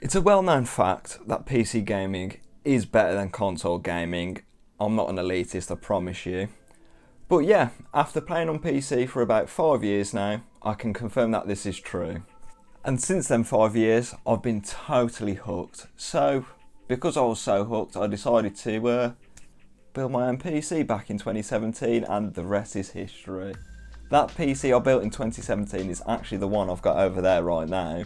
It's a well-known fact that PC gaming is better than console gaming. I'm not an elitist, I promise you. But yeah, after playing on PC for about 5 years now, I can confirm that this is true. And since then 5 years, I've been totally hooked. So, because I was so hooked, I decided to build my own PC back in 2017, and the rest is history. That PC I built in 2017 is actually the one I've got over there right now.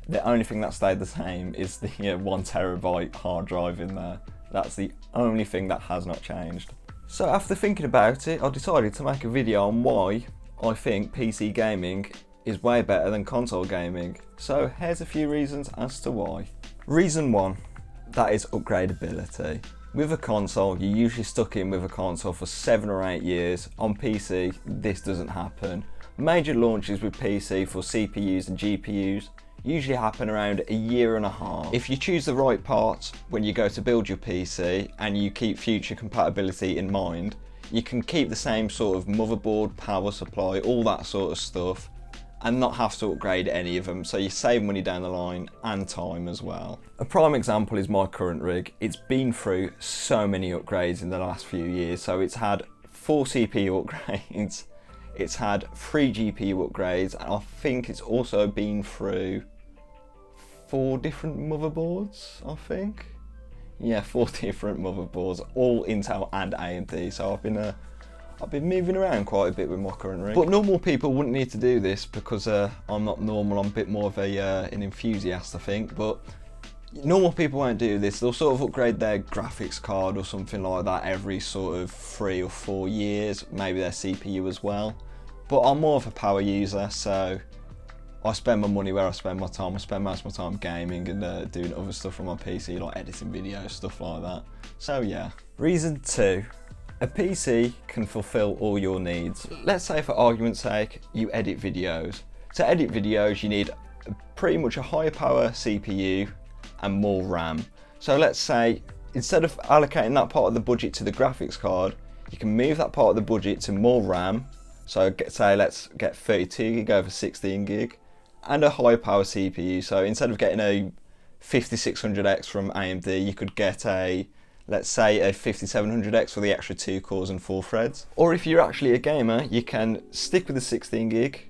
The only thing that stayed the same is the 1TB hard drive in there. That's the only thing that has not changed. So after thinking about it, I decided to make a video on why I think PC gaming is way better than console gaming. So here's a few reasons as to why. Reason 1, that is upgradability. With a console, you're usually stuck in with a console for 7 or 8 years. On PC, this doesn't happen. Major launches with PC for CPUs and GPUs usually happen around a year and a half. If you choose the right parts when you go to build your PC and you keep future compatibility in mind, you can keep the same sort of motherboard, power supply, all that sort of stuff, and not have to upgrade any of them, so you save money down the line and time as well. A prime example is my current rig. It's been through so many upgrades in the last few years. So it's had 4 CPU upgrades, it's had 3 GPU upgrades, and I think it's also been through 4 different motherboards, I think. Yeah, 4 different motherboards, all Intel and AMD, so I've been moving around quite a bit with my current rig. But normal people wouldn't need to do this because I'm not normal, I'm a bit more of an enthusiast, I think. But normal people won't do this. They'll sort of upgrade their graphics card or something like that every sort of 3 or 4 years, maybe their CPU as well. But I'm more of a power user, so I spend my money where I spend my time. I spend most of my time gaming and doing other stuff on my PC, like editing videos, stuff like that. So yeah. Reason 2. A PC can fulfill all your needs. Let's say for argument's sake, you edit videos. To edit videos, you need pretty much a higher power CPU and more RAM. So let's say, instead of allocating that part of the budget to the graphics card, you can move that part of the budget to more RAM. So say let's get 32 gig over 16 gig and a high power CPU. So instead of getting a 5600X from AMD, you could get let's say a 5700X for the extra 2 cores and 4 threads. Or if you're actually a gamer, you can stick with the 16 gig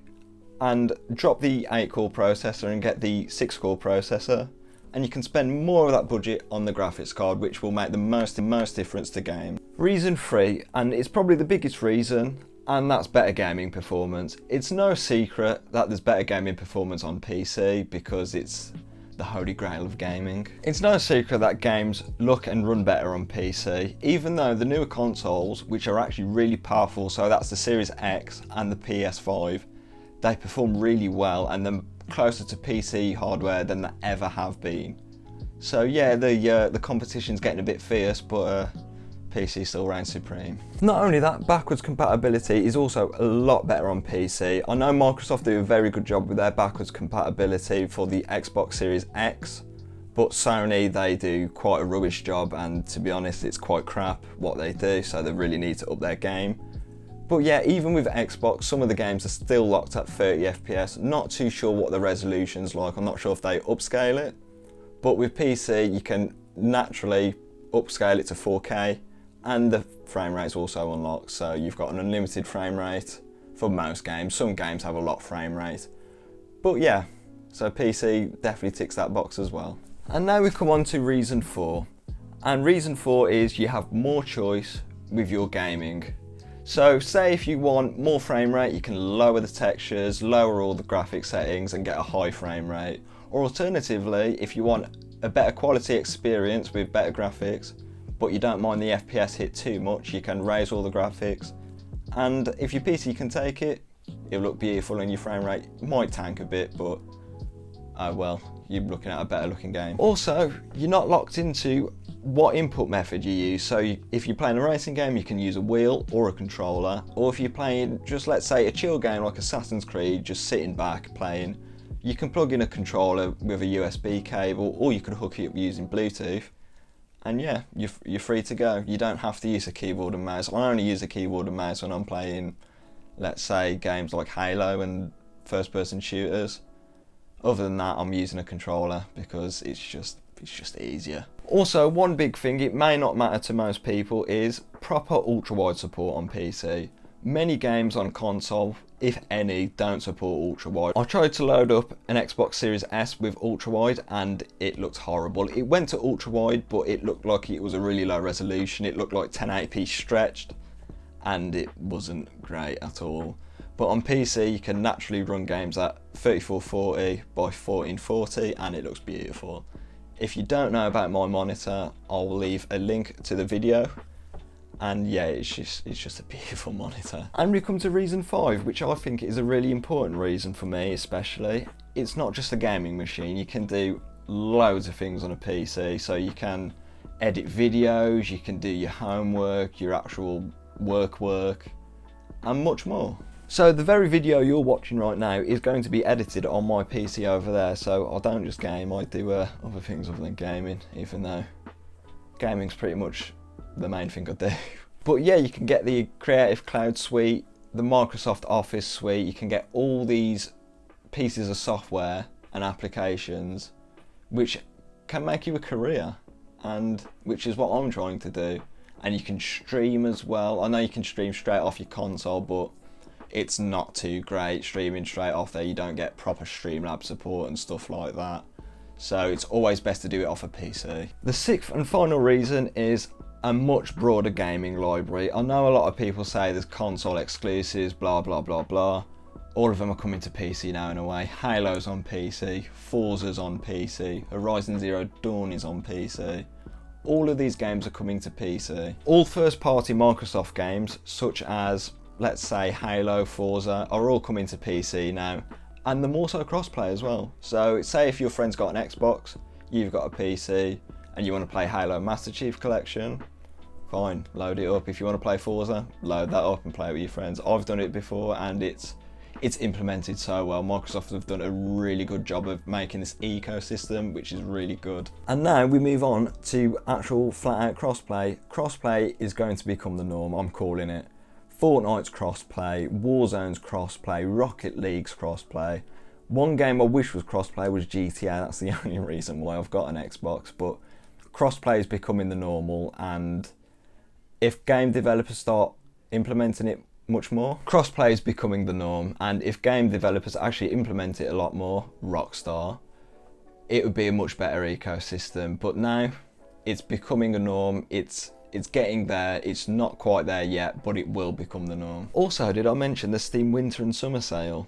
and drop the 8 core processor and get the 6 core processor, and you can spend more of that budget on the graphics card, which will make the most difference to game. Reason 3, and it's probably the biggest reason, and that's better gaming performance. It's no secret that there's better gaming performance on PC because it's the holy grail of gaming. It's no secret that games look and run better on PC, even though the newer consoles, which are actually really powerful, so that's the Series X and the PS5, they perform really well and they're closer to PC hardware than they ever have been. So yeah, the competition's getting a bit fierce, but PC still reigns supreme. Not only that, backwards compatibility is also a lot better on PC. I know Microsoft do a very good job with their backwards compatibility for the Xbox Series X, but Sony, they do quite a rubbish job, and to be honest, it's quite crap what they do, so they really need to up their game. But yeah, even with Xbox, some of the games are still locked at 30 FPS. Not too sure what the resolution's like, I'm not sure if they upscale it, but with PC, you can naturally upscale it to 4K, and the frame rate's also unlocked, so you've got an unlimited frame rate for most games. Some games have a lot frame rate. But yeah, so PC definitely ticks that box as well. And now we come on to reason 4. And reason 4 is you have more choice with your gaming. So say if you want more frame rate, you can lower the textures, lower all the graphic settings and get a high frame rate. Or alternatively, if you want a better quality experience with better graphics, but you don't mind the FPS hit too much, you can raise all the graphics, and if your PC can take it, it'll look beautiful and your frame rate might tank a bit, but oh well, you're looking at a better looking game. Also, you're not locked into what input method you use, so if you're playing a racing game, you can use a wheel or a controller, or if you're playing just, let's say, a chill game like Assassin's Creed, just sitting back playing, you can plug in a controller with a USB cable, or you could hook it up using Bluetooth. And yeah, you're free to go. You don't have to use a keyboard and mouse. I only use a keyboard and mouse when I'm playing, let's say, games like Halo and first-person shooters. Other than that, I'm using a controller because it's just easier. Also, one big thing, it may not matter to most people, is proper ultra-wide support on PC. Many games on console, if any, don't support ultra-wide. I tried to load up an Xbox Series S with ultra-wide and it looked horrible. It went to ultra-wide, but it looked like it was a really low resolution. It looked like 1080p stretched and it wasn't great at all. But on PC, you can naturally run games at 3440 by 1440 and it looks beautiful. If you don't know about my monitor, I'll leave a link to the video. And yeah, it's just a beautiful monitor. And we come to reason 5, which I think is a really important reason for me especially. It's not just a gaming machine, you can do loads of things on a PC. So you can edit videos, you can do your homework, your actual work, and much more. So the very video you're watching right now is going to be edited on my PC over there, so I don't just game, I do other things other than gaming, even though gaming's pretty much the main thing I do. But yeah, you can get the Creative Cloud suite, the Microsoft Office suite, you can get all these pieces of software and applications which can make you a career, and which is what I'm trying to do. And you can stream as well. I know you can stream straight off your console, but it's not too great streaming straight off there. You don't get proper Streamlabs support and stuff like that. So it's always best to do it off a PC. The 6th and final reason is a much broader gaming library. I know a lot of people say there's console exclusives, blah, blah, blah, blah. All of them are coming to PC now in a way. Halo's on PC, Forza's on PC, Horizon Zero Dawn is on PC. All of these games are coming to PC. All first-party Microsoft games, such as, let's say, Halo, Forza, are all coming to PC now, and they're also crossplay as well. So say if your friend's got an Xbox, you've got a PC, and you want to play Halo Master Chief Collection, fine, load it up. If you want to play Forza, load that up and play it with your friends. I've done it before and it's implemented so well. Microsoft have done a really good job of making this ecosystem, which is really good. And now we move on to actual flat out crossplay. Crossplay is going to become the norm, I'm calling it. Fortnite's crossplay, Warzone's crossplay, Rocket League's crossplay. One game I wish was crossplay was GTA, that's the only reason why I've got an Xbox, but crossplay is becoming the normal, and if game developers start implementing it much more, crossplay is becoming the norm, and if game developers actually implement it a lot more, Rockstar, it would be a much better ecosystem. But now it's becoming a norm, it's getting there, it's not quite there yet, but it will become the norm. Also, did I mention the Steam Winter and Summer Sale?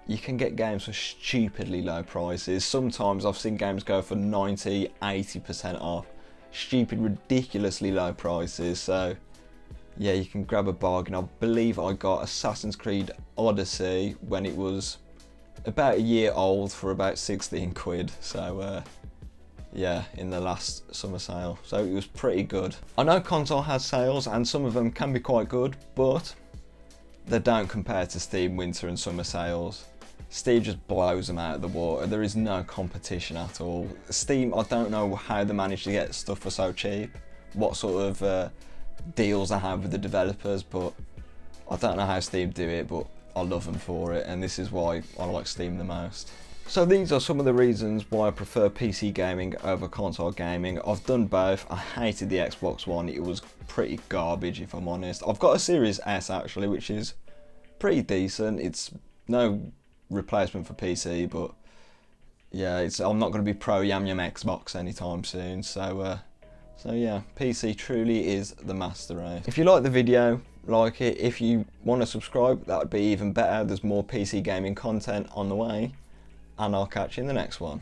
You can get games for stupidly low prices. Sometimes I've seen games go for 90, 80% off. Stupid, ridiculously low prices. So yeah, you can grab a bargain. I believe I got Assassin's Creed Odyssey when it was about a year old for about 16 quid. So yeah, in the last summer sale. So it was pretty good. I know console has sales and some of them can be quite good, but they don't compare to Steam Winter and Summer sales. Steam just blows them out of the water. There is no competition at all. Steam, I don't know how they manage to get stuff for so cheap, what sort of deals they have with the developers, but I don't know how Steam do it, but I love them for it, and this is why I like Steam the most. So these are some of the reasons why I prefer PC gaming over console gaming. I've done both. I hated the Xbox One. It was pretty garbage, if I'm honest. I've got a Series S actually, which is pretty decent. It's no replacement for PC, but yeah, I'm not going to be pro Yam Yam Xbox anytime soon. So yeah, PC truly is the master race. If you like the video, like it. If you want to subscribe, that would be even better. There's more PC gaming content on the way, and I'll catch you in the next one.